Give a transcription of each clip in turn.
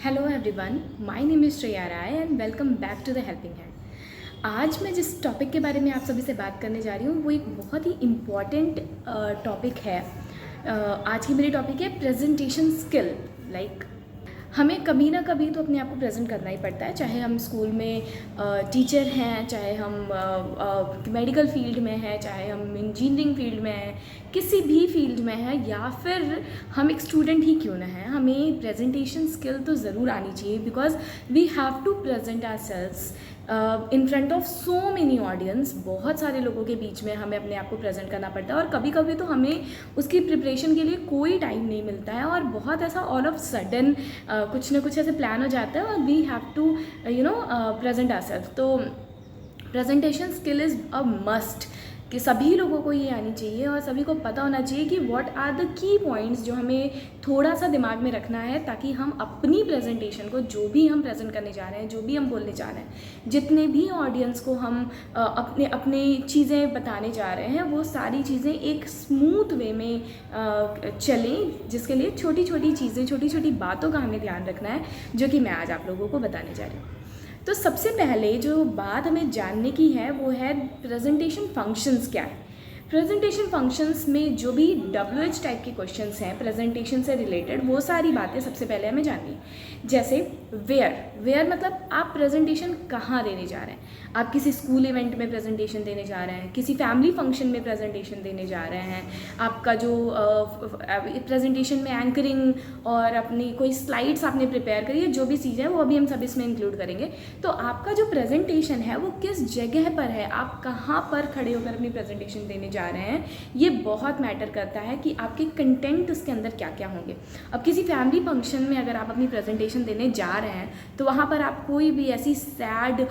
Hello everyone, my name is Shreya Rai and welcome back to the helping hand. आज मैं जिस topic के बारे में आप सभी से बात करने जा रही हूँ वो एक बहुत ही इम्पॉर्टेंट टॉपिक है। आज की मेरी टॉपिक है प्रेजेंटेशन स्किल। हमें कभी ना कभी तो अपने आप को प्रेजेंट करना ही पड़ता है, चाहे हम स्कूल में टीचर हैं, चाहे हम मेडिकल फील्ड में हैं, चाहे हम इंजीनियरिंग फील्ड में हैं, किसी भी फील्ड में हैं, या फिर हम एक स्टूडेंट ही क्यों ना हैं, हमें प्रेजेंटेशन स्किल तो ज़रूर आनी चाहिए। Because we have to present ourselves in front of so many audience. बहुत सारे लोगों के बीच में हमें अपने आप को प्रेजेंट करना पड़ता है और कभी कभी तो हमें उसकी प्रिपरेशन के लिए कोई टाइम नहीं मिलता है और बहुत ऐसा ऑल ऑफ सडन कुछ ना कुछ ऐसे प्लान हो जाता है और we have to present ourselves. तो presentation skill is a must कि सभी लोगों को ये आनी चाहिए और सभी को पता होना चाहिए कि what are the key points जो हमें थोड़ा सा दिमाग में रखना है, ताकि हम अपनी प्रेजेंटेशन को, जो भी हम प्रेजेंट करने जा रहे हैं, जो भी हम बोलने जा रहे हैं, जितने भी ऑडियंस को हम अपने अपने चीज़ें बताने जा रहे हैं, वो सारी चीज़ें एक स्मूथ वे में चलें, जिसके लिए छोटी छोटी चीज़ें, छोटी छोटी बातों का हमें ध्यान रखना है, जो कि मैं आज आप लोगों को बताने जा रही हूँ। तो सबसे पहले जो बात हमें जानने की है वो है प्रेजेंटेशन फंक्शंस क्या है। प्रेजेंटेशन फंक्शंस में जो भी WH टाइप के क्वेश्चंस हैं प्रेजेंटेशन से रिलेटेड, वो सारी बातें सबसे पहले हमें जाननी है। जैसे वेयर मतलब आप प्रेजेंटेशन कहाँ देने जा रहे हैं। आप किसी स्कूल इवेंट में प्रेजेंटेशन देने जा रहे हैं, किसी फैमिली फंक्शन में प्रेजेंटेशन देने जा रहे हैं, आपका जो प्रेजेंटेशन में एंकरिंग और अपनी कोई स्लाइड्स आपने प्रिपेयर करी है, जो भी चीज़ें हैं वो अभी हम सब इसमें इंक्लूड करेंगे। तो आपका जो प्रेजेंटेशन है वो किस जगह पर है, आप कहाँ पर खड़े होकर अपनी प्रेजेंटेशन देने जा रहे हैं, ये बहुत मैटर करता है कि आपके कंटेंट उसके अंदर क्या क्या होंगे। अब किसी फैमिली फंक्शन में अगर आप अपनी प्रेजेंटेशन देने जा रहे हैं तो वहाँ पर आप कोई भी ऐसी सैड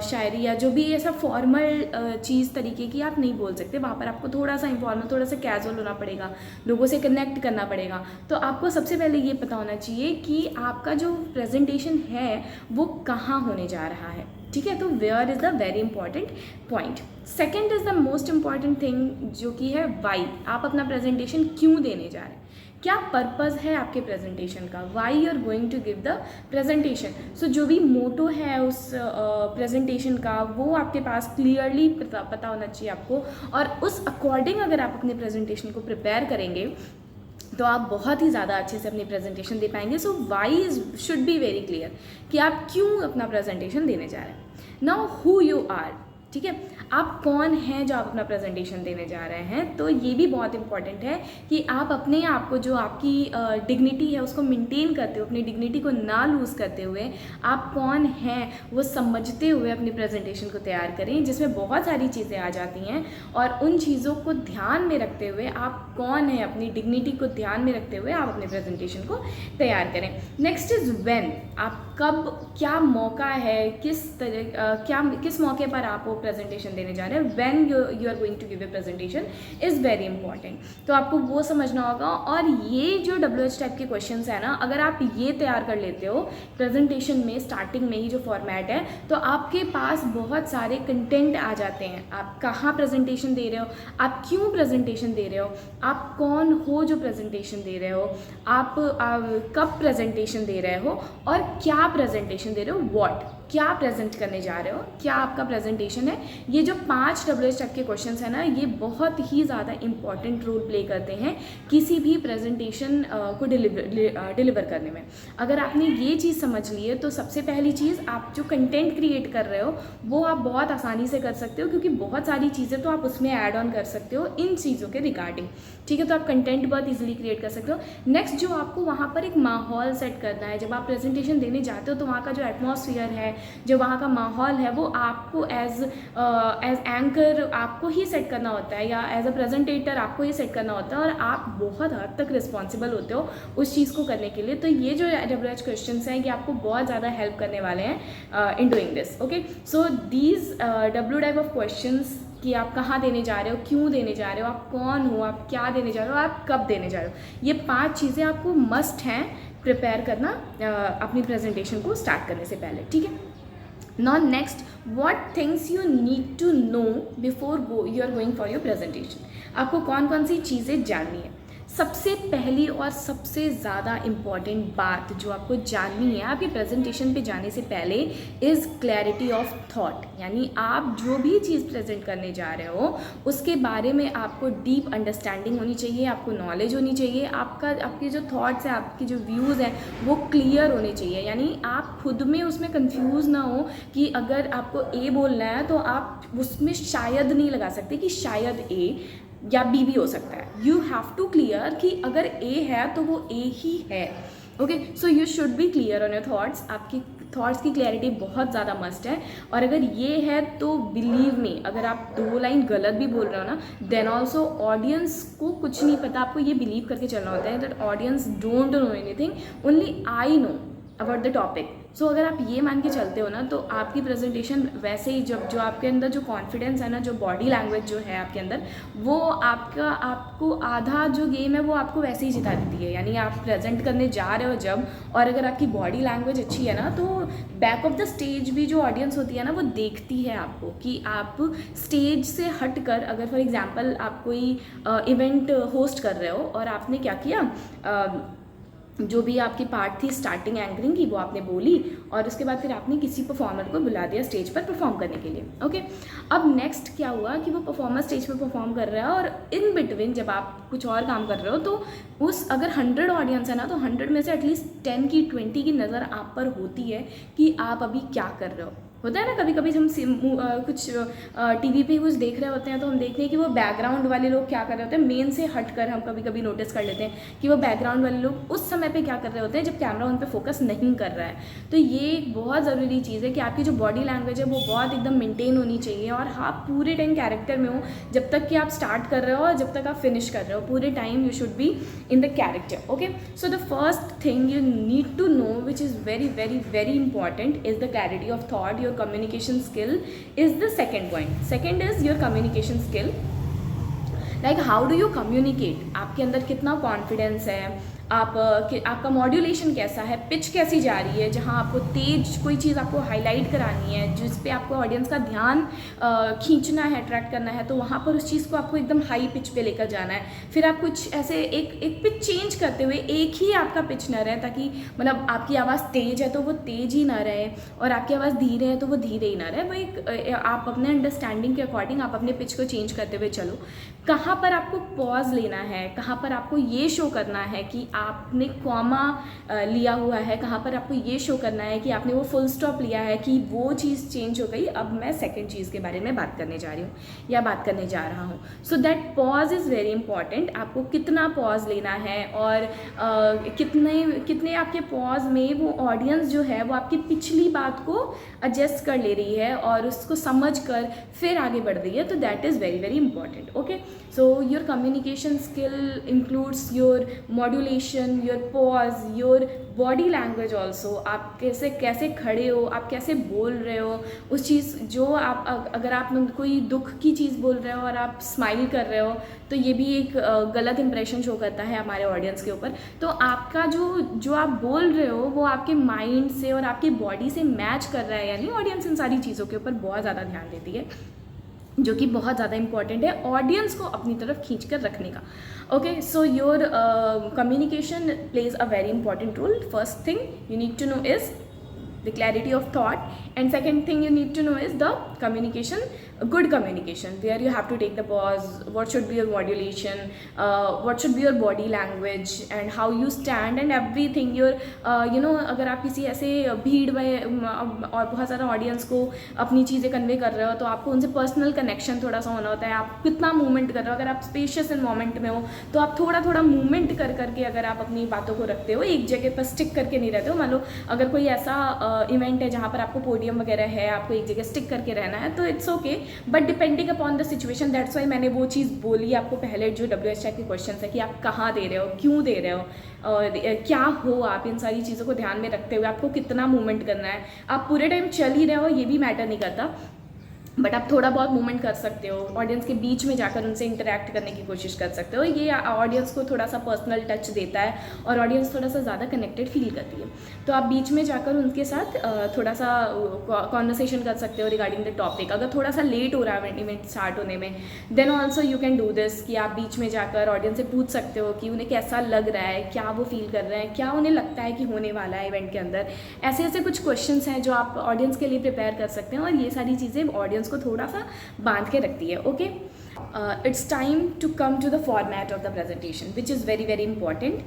शायरी या जो भी ऐसा फॉर्मल चीज़ तरीके की आप नहीं बोल सकते। वहाँ पर आपको थोड़ा सा इन्फॉर्मल, थोड़ा सा कैजुअल होना पड़ेगा, लोगों से कनेक्ट करना पड़ेगा। तो आपको सबसे पहले ये पता होना चाहिए कि आपका जो प्रेजेंटेशन है वो कहाँ होने जा रहा है। ठीक है, तो where is the very important point. Second is the most important thing, जो कि है वाई। आप अपना प्रेजेंटेशन क्यों देने जा रहे हैं, क्या पर्पज़ है आपके प्रेजेंटेशन का, why you are going to give the presentation. So जो भी मोटो है उस प्रेजेंटेशन का, वो आपके पास क्लियरली पता होना चाहिए आपको, और उस अकॉर्डिंग अगर आप अपने प्रेजेंटेशन को प्रिपेयर करेंगे तो आप बहुत ही ज़्यादा अच्छे से अपनी प्रेजेंटेशन दे पाएंगे। So why should be very clear कि आप क्यों अपना प्रेजेंटेशन देने जा रहे हैं। नाउ हु यू आर, ठीक है, आप कौन हैं जो आप अपना प्रेजेंटेशन देने जा रहे हैं। तो ये भी बहुत इंपॉर्टेंट है कि आप अपने आप को, जो आपकी डिग्निटी है उसको मेंटेन करते हुए, अपनी डिग्निटी को ना लूज़ करते हुए, आप कौन हैं वो समझते हुए अपनी प्रेजेंटेशन को तैयार करें, जिसमें बहुत सारी चीज़ें आ जाती हैं, और उन चीज़ों को ध्यान में रखते हुए आप कौन हैं, अपनी डिग्निटी को ध्यान में रखते हुए आप अपने प्रेजेंटेशन को तैयार करें। नेक्स्ट इज़ व्हेन, आप कब, क्या मौका है, किस मौके पर आप वो प्रेजेंटेशन देने जा रहे हैं। When you are going to give a presentation is very important. तो आपको वो समझना होगा। और ये जो WH टाइप के क्वेश्चंस है ना, अगर आप ये तैयार कर लेते हो प्रेजेंटेशन में, स्टार्टिंग में ही जो फॉर्मेट है, तो आपके पास बहुत सारे कंटेंट आ जाते हैं। आप कहाँ प्रेजेंटेशन दे रहे हो, आप क्यों प्रेजेंटेशन दे रहे हो, आप कौन हो जो प्रेजेंटेशन दे रहे हो, आप कब प्रेजेंटेशन दे रहे हो, और क्या प्रेजेंटेशन दे रहे हो, व्हाट, क्या प्रेजेंट करने जा रहे हो, क्या आपका प्रेजेंटेशन है। ये जो 5 WH टाइप के क्वेश्चंस हैं ना, ये बहुत ही ज़्यादा इंपॉर्टेंट रोल प्ले करते हैं किसी भी प्रेजेंटेशन को डिलीवर करने में। अगर आपने ये चीज़ समझ ली है तो सबसे पहली चीज़, आप जो कंटेंट क्रिएट कर रहे हो वो आप बहुत आसानी से कर सकते हो, क्योंकि बहुत सारी चीज़ें तो आप उसमें ऐड ऑन कर सकते हो इन चीज़ों के रिगार्डिंग। ठीक है, तो आप कंटेंट बहुत ईजिली क्रिएट कर सकते हो। नेक्स्ट, जो आपको वहाँ पर एक माहौल सेट करना है, जब आप प्रेजेंटेशन देने जाते हो तो वहाँ का जो एटमॉस्फेयर है, जो वहाँ का माहौल है, वो आपको एज एंकर आपको ही सेट करना होता है, या एज अ प्रेजेंटेटर आपको ही सेट करना होता है, और आप बहुत हद तक रिस्पॉन्सिबल होते हो उस चीज़ को करने के लिए। तो ये जो WH क्वेश्चंस हैं, ये आपको बहुत ज़्यादा हेल्प करने वाले हैं in doing this. Okay, so these W type of questions, कि आप कहाँ देने जा रहे हो, क्यों देने जा रहे हो, आप कौन हो, आप क्या देने जा रहे हो, आप कब देने जा रहे हो, ये 5 चीज़ें आपको मस्ट हैं प्रिपेयर करना अपनी प्रेजेंटेशन को स्टार्ट करने से पहले। ठीक है, Now next, what things you need to know before you are going for your presentation. आपको कौन कौन सी चीज़ें जाननी है। सबसे पहली और सबसे ज़्यादा इम्पॉर्टेंट बात जो आपको जाननी है आपकी प्रेजेंटेशन पे जाने से पहले इज़ क्लैरिटी ऑफ थॉट। यानी आप जो भी चीज़ प्रेजेंट करने जा रहे हो उसके बारे में आपको डीप अंडरस्टैंडिंग होनी चाहिए, आपको नॉलेज होनी चाहिए, आपके जो थॉट्स हैं, आपकी जो व्यूज़ हैं वो क्लियर होने चाहिए। यानी आप खुद में उसमें कंफ्यूज ना हो कि अगर आपको ए बोलना है तो आप उसमें शायद नहीं लगा सकते कि शायद ए या बी भी हो सकता है। यू हैव टू क्लियर कि अगर ए है तो वो ए ही है। Okay, so you should B clear on your thoughts. आपकी थॉट्स की क्लैरिटी बहुत ज़्यादा मस्ट है। और अगर ये है तो बिलीव मी, अगर आप 2 लाइन गलत भी बोल रहे हो ना, देन ऑल्सो ऑडियंस को कुछ नहीं पता। आपको ये बिलीव करके चलना होता है that audience don't know anything, only I know about the topic. So अगर आप ये मान के चलते हो ना तो आपकी प्रेजेंटेशन वैसे ही जब जो आपके अंदर जो कॉन्फिडेंस है ना, जो बॉडी लैंग्वेज जो है आपके अंदर, वो आपको आधा जो गेम है वो आपको वैसे ही जिता देती है। यानी आप प्रेजेंट करने जा रहे हो जब, और अगर आपकी बॉडी लैंग्वेज अच्छी है ना तो बैक ऑफ द स्टेज भी जो ऑडियंस होती है ना वो देखती है आपको कि आप स्टेज से हट कर, अगर फॉर एग्जाम्पल आप कोई इवेंट होस्ट कर रहे हो और आपने क्या किया, जो भी आपकी पार्ट थी स्टार्टिंग एंकरिंग की वो आपने बोली और उसके बाद फिर आपने किसी परफॉर्मर को बुला दिया स्टेज पर परफॉर्म करने के लिए। ओके, अब नेक्स्ट क्या हुआ कि वो परफॉर्मर स्टेज पर परफॉर्म कर रहा है और इन बिटवीन जब आप कुछ और काम कर रहे हो तो उस अगर 100 ऑडियंस है ना तो 100 में से एटलीस्ट 10 की 20 की नज़र आप पर होती है कि आप अभी क्या कर रहे हो। होता है ना कभी कभी हम कुछ टीवी पे कुछ देख रहे होते हैं तो हम देखते हैं कि वो बैकग्राउंड वाले लोग क्या कर रहे होते हैं, मेन से हटकर हम कभी कभी नोटिस कर लेते हैं कि वो बैकग्राउंड वाले लोग उस समय पे क्या कर रहे होते हैं जब कैमरा उन पे फोकस नहीं कर रहा है। तो ये एक बहुत ज़रूरी चीज़ है कि आपकी जो बॉडी लैंग्वेज है वो बहुत एकदम मेंटेन होनी चाहिए और आप पूरे टाइम कैरेक्टर में हो जब तक कि आप स्टार्ट कर रहे हो और जब तक आप फिनिश कर रहे हो, पूरे time you should be in the character. Okay, so the first thing you need to know which is very very very important is the clarity of thought. Your communication skill is the second point. Second is your communication skill. Like how do you communicate? आपके अंदर कितना confidence है, आपका modulation कैसा है, pitch कैसी जा रही है, जहाँ आपको तेज कोई चीज़ आपको हाईलाइट करानी है जिस पे आपको ऑडियंस का ध्यान खींचना है, अट्रैक्ट करना है, तो वहाँ पर उस चीज़ को आपको एकदम हाई पिच पे लेकर जाना है। फिर आप कुछ ऐसे एक पिच चेंज करते हुए एक ही आपका पिच ना रहे, ताकि मतलब आपकी आवाज़ तेज़ है तो वो तेज़ ही ना रहे और आपकी आवाज़ धीरे है तो वो धीरे ही ना रहे। वो एक आप अपने अंडरस्टैंडिंग के अकॉर्डिंग आप अपने पिच को चेंज करते हुए चलो। कहाँ पर आपको पॉज लेना है, कहाँ पर आपको ये शो करना है कि आपने कॉमा लिया हुआ है, कहाँ पर आपको ये शो करना है कि आपने वो फुल स्टॉप लिया है कि वो चीज़ चेंज हो गई, अब मैं सेकंड चीज़ के बारे में बात करने जा रही हूँ या बात करने जा रहा हूँ। So that pause is very important. आपको कितना पॉज लेना है और कितने आपके पॉज में वो ऑडियंस जो है वो आपकी पिछली बात को एडजस्ट कर ले रही है और उसको समझ कर फिर आगे बढ़ रही है, तो that is very very important. Okay, so your communication skill includes your modulation, your pause, your body language also. आप कैसे खड़े हो, आप कैसे बोल रहे हो, उस चीज़ जो आप अगर आप कोई दुख की चीज़ बोल रहे हो और आप स्माइल कर रहे हो तो ये भी एक गलत इंप्रेशन शो करता है हमारे ऑडियंस के ऊपर। तो आपका जो आप बोल रहे हो वो आपके माइंड से और आपकी बॉडी से मैच कर रहा है, यानी ऑडियंस इन सारी चीज़ों के ऊपर बहुत ज़्यादा ध्यान देती है, जो कि बहुत ज़्यादा इंपॉर्टेंट है ऑडियंस को अपनी तरफ खींच कर रखने का। Okay, so your communication plays a very important role. First thing you need to know is the clarity of thought, and second thing you need to know is the communication, good communication, where you have to take the pause, what should be your modulation, what should be your body language and how you stand and everything. your अगर आप किसी ऐसे भीड़ में और बहुत सारा audience को अपनी चीज़ें कन्वे कर रहे हो तो आपको उनसे पर्सनल कनेक्शन थोड़ा सा होना होता है। आप कितना मूवमेंट कर रहे हो, अगर आप स्पेशियस इन मोमेंट में हो तो आप थोड़ा थोड़ा मूवमेंट कर करके अगर आप अपनी बातों को रखते हो, एक जगह पर स्टिक करके नहीं रहते हो। मान लो अगर कोई ऐसा इवेंट है जहाँ पर आपको पोडियम वगैरह है, आपको एक जगह स्टिक करके रहना है तो it's okay, but depending upon the situation. That's why मैंने वो चीज़ बोली आपको पहले, जो WH टाइप के क्वेश्चन है कि आप कहाँ दे रहे हो, क्यों दे रहे हो और क्या हो आप, इन सारी चीज़ों को ध्यान में रखते हुए आपको कितना मूवमेंट करना है। आप पूरे टाइम चल ही रहे हो ये भी मैटर नहीं करता, बट आप थोड़ा बहुत मूवमेंट कर सकते हो, ऑडियंस के बीच में जाकर उनसे इंटरेक्ट करने की कोशिश कर सकते हो। ये ऑडियंस को थोड़ा सा पर्सनल टच देता है और ऑडियंस थोड़ा सा ज़्यादा कनेक्टेड फील करती है। तो आप बीच में जाकर उनके साथ थोड़ा सा कॉन्वर्सेशन कर सकते हो रिगार्डिंग द टॉपिक। अगर थोड़ा सा लेट हो रहा है इवेंट स्टार्ट होने में, then also you can do this कि आप बीच में जाकर ऑडियंस से पूछ सकते हो कि उन्हें कैसा लग रहा है, क्या वो फील कर रहे हैं, क्या उन्हें लगता है कि होने वाला है इवेंट के अंदर। ऐसे ऐसे कुछ क्वेश्चंस हैं जो आप ऑडियंस के लिए प्रिपेयर कर सकते हैं, और ये सारी चीज़ें ऑडियंस को थोड़ा सा बांध के रखती है। Okay, it's time to come to the format of the presentation which is very very important.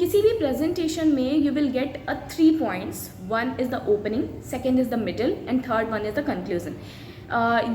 किसी भी प्रेजेंटेशन में you will get 3 points. One is the opening, second is the middle and third one is the conclusion.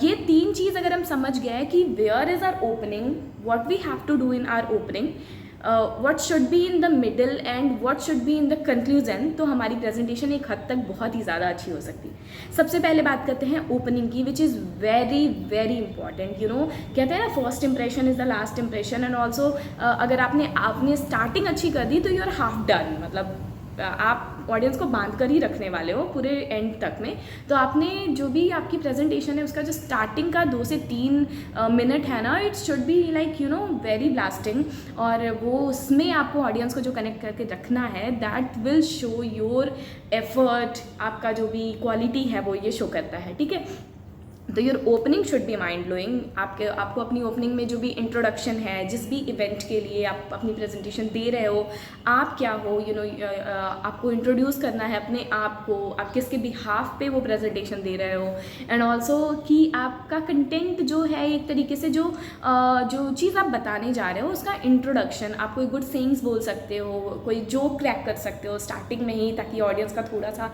ये 3 चीज़ अगर हम समझ गए कि where is our opening, what we have to do in our opening, what should be in the middle and what should be in the conclusion, तो हमारी presentation एक हद तक बहुत ही ज़्यादा अच्छी हो सकती है। सबसे पहले बात करते हैं ओपनिंग की, विच is very very important. You know, कहते हैं ना first impression is the last impression, and also अगर आपने स्टार्टिंग अच्छी कर दी तो यू आर हाफ डन, मतलब आप ऑडियंस को बांध कर ही रखने वाले हो पूरे एंड तक में। तो आपने जो भी आपकी प्रेजेंटेशन है उसका जो स्टार्टिंग का 2 से 3 मिनट है ना, it should be like you know very blasting, और वो उसमें आपको ऑडियंस को जो कनेक्ट करके रखना है, that will show your effort. आपका जो भी क्वालिटी है वो ये शो करता है, ठीक है। तो your opening should be mind blowing. आपको अपनी ओपनिंग में जो भी इंट्रोडक्शन है, जिस भी इवेंट के लिए आप अपनी प्रेजेंटेशन दे रहे हो, आप क्या हो, यू नो, आपको इंट्रोड्यूस करना है अपने आप को, आप किसके बिहाफ पे वो प्रेजेंटेशन दे रहे हो, एंड ऑल्सो कि आपका कंटेंट जो है एक तरीके से जो चीज़ आप बताने जा रहे हो उसका इंट्रोडक्शन, आप कोई गुड सेइंग्स बोल सकते हो, कोई जोक क्रैक कर सकते हो स्टार्टिंग में ही, ताकि ऑडियंस का थोड़ा सा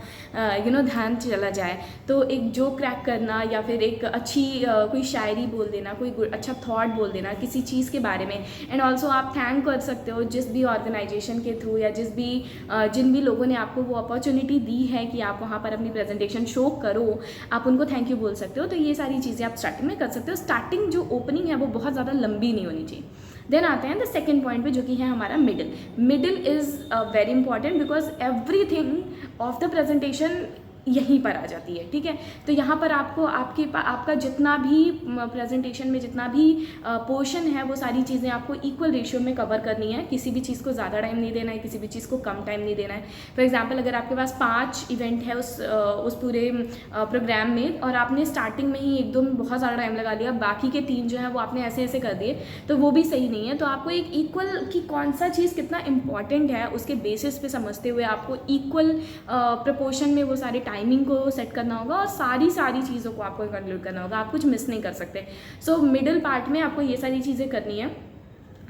यू नो ध्यान चला जाए। तो एक जोक क्रैक करना, या फिर एक अच्छी कोई शायरी बोल देना, कोई अच्छा थॉट बोल देना किसी चीज़ के बारे में। एंड ऑल्सो आप थैंक कर सकते हो जिस भी ऑर्गेनाइजेशन के थ्रू या जिन भी लोगों ने आपको वो अपॉर्चुनिटी दी है कि आप वहाँ पर अपनी प्रेजेंटेशन शो करो, आप उनको थैंक यू बोल सकते हो। तो ये सारी चीज़ें आप स्टार्टिंग में कर सकते हो। स्टार्टिंग जो ओपनिंग है वो बहुत ज़्यादा लंबी नहीं होनी चाहिए। देन आते हैं द सेकेंड पॉइंट पे, जो कि है हमारा middle. Middle is very important because everything of the presentation यहीं पर आ जाती है, ठीक है। तो यहाँ पर आपको आपका जितना भी प्रेजेंटेशन में जितना भी पोर्शन है, वो सारी चीज़ें आपको इक्वल रेशियो में कवर करनी है। किसी भी चीज़ को ज़्यादा टाइम नहीं देना है, किसी भी चीज़ को कम टाइम नहीं देना है। फॉर एग्जांपल, अगर आपके पास 5 इवेंट है उस पूरे प्रोग्राम में, और आपने स्टार्टिंग में ही 1-2 में बहुत ज़्यादा टाइम लगा लिया, बाकी के 3 जो है वो आपने ऐसे ऐसे कर दिए, तो वो भी सही नहीं है। तो आपको एक इक्वल कि कौन सा चीज़ कितना इंपॉर्टेंट है उसके बेसिस पे समझते हुए आपको इक्वल प्रपोर्शन में वो सारे टाइमिंग को सेट करना होगा, और सारी चीज़ों को आपको कंक्लूड करना होगा। आप कुछ मिस नहीं कर सकते। सो मिडिल पार्ट में आपको ये सारी चीज़ें करनी है।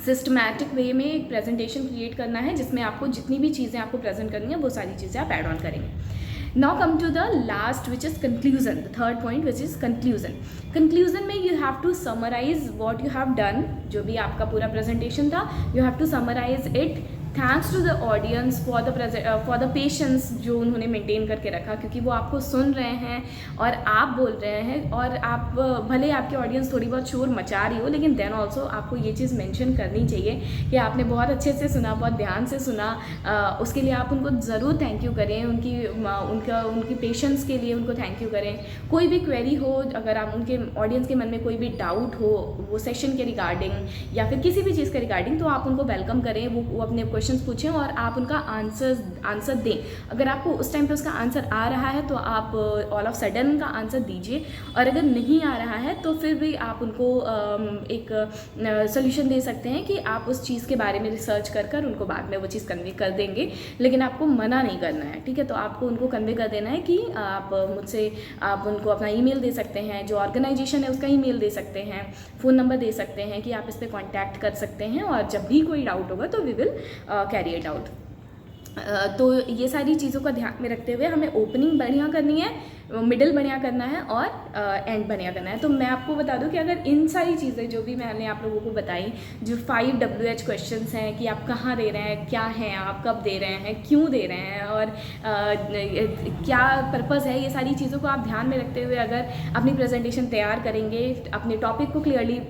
सिस्टमैटिक वे में एक प्रेजेंटेशन क्रिएट करना है जिसमें आपको जितनी भी चीज़ें आपको प्रेजेंट करनी है वो सारी चीज़ें आप ऐड ऑन करेंगे। Now come to the last which is conclusion, the third point which is conclusion. Conclusion में you have to summarise what you have done. जो भी आपका पूरा प्रेजेंटेशन था, you have to summarise it. Thanks to the audience for the patience जो उन्होंने maintain करके रखा, क्योंकि वो आपको सुन रहे हैं और आप बोल रहे हैं, और आप भले आपकी ऑडियंस थोड़ी बहुत शोर मचा रही हो, लेकिन देन ऑल्सो आपको ये चीज़ मेंशन करनी चाहिए कि आपने बहुत अच्छे से सुना, बहुत ध्यान से सुना। उसके लिए आप उनको ज़रूर थैंक यू करें, उनकी पेशेंस के लिए उनको थैंक यू करें। कोई भी क्वेरी हो, अगर आप उनके ऑडियंस के मन में कोई भी डाउट हो वो सेशन के रिगार्डिंग या फिर किसी भी चीज़ के रिगार्डिंग, तो आप उनको वेलकम करें, वो अपने क्वेश्चंस पूछें और आप उनका आंसर दें। अगर आपको उस टाइम पे उसका आंसर आ रहा है तो आप ऑल ऑफ सडन का आंसर दीजिए, और अगर नहीं आ रहा है तो फिर भी आप उनको एक सोल्यूशन दे सकते हैं कि आप उस चीज़ के बारे में रिसर्च कर उनको बाद में वो चीज़ कन्वे कर देंगे, लेकिन आपको मना नहीं करना है, ठीक है। तो आपको उनको कन्वे कर देना है कि आप उनको अपना ईमेल दे सकते हैं, जो ऑर्गेनाइजेशन है उसका ईमेल दे सकते हैं, फ़ोन नंबर दे सकते हैं कि आप इस पर कॉन्टैक्ट कर सकते हैं, और जब भी कोई डाउट होगा तो we will carry it out. तो ये सारी चीज़ों का ध्यान में रखते हुए हमें ओपनिंग बढ़िया करनी है, मिडिल बढ़िया करना है, और एंड बढ़िया करना है। तो मैं आपको बता दूं कि अगर इन सारी चीज़ें जो भी मैंने आप लोगों को बताई, जो 5 WH क्वेश्चंस हैं कि आप कहाँ दे रहे हैं, क्या हैं, आप कब दे रहे हैं, क्यों दे रहे हैं, और क्या पर्पज़ है, ये सारी चीज़ों को आप ध्यान में रखते हुए अगर अपनी प्रेजेंटेशन तैयार करेंगे, अपने टॉपिक को क्लियरली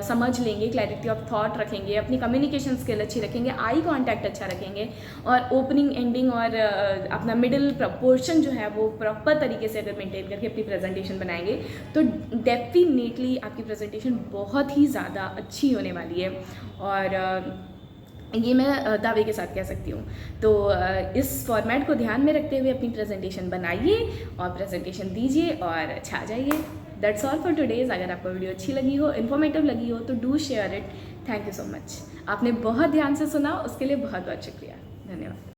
समझ लेंगे, क्लैरिटी ऑफ थॉट रखेंगे, अपनी कम्युनिकेशन स्किल अच्छी रखेंगे, आई कॉन्टैक्ट अच्छा रखेंगे, और ओपनिंग ओपनिंग, एंडिंग और अपना मिडिल पोर्शन जो है वो प्रॉपर तरीके से अगर मेंटेन करके अपनी प्रेजेंटेशन बनाएंगे तो डेफिनेटली आपकी प्रेजेंटेशन बहुत ही ज़्यादा अच्छी होने वाली है। और ये मैं दावे के साथ कह सकती हूँ। तो इस फॉर्मेट को ध्यान में रखते हुए अपनी प्रेजेंटेशन बनाइए और प्रेजेंटेशन दीजिए और छा जाइए। That's all for today's. अगर आपको वीडियो अच्छी लगी हो, इन्फॉर्मेटिव लगी हो तो do share it. Thank you so much. आपने बहुत ध्यान से सुना, उसके लिए बहुत बहुत शुक्रिया। धन्यवाद।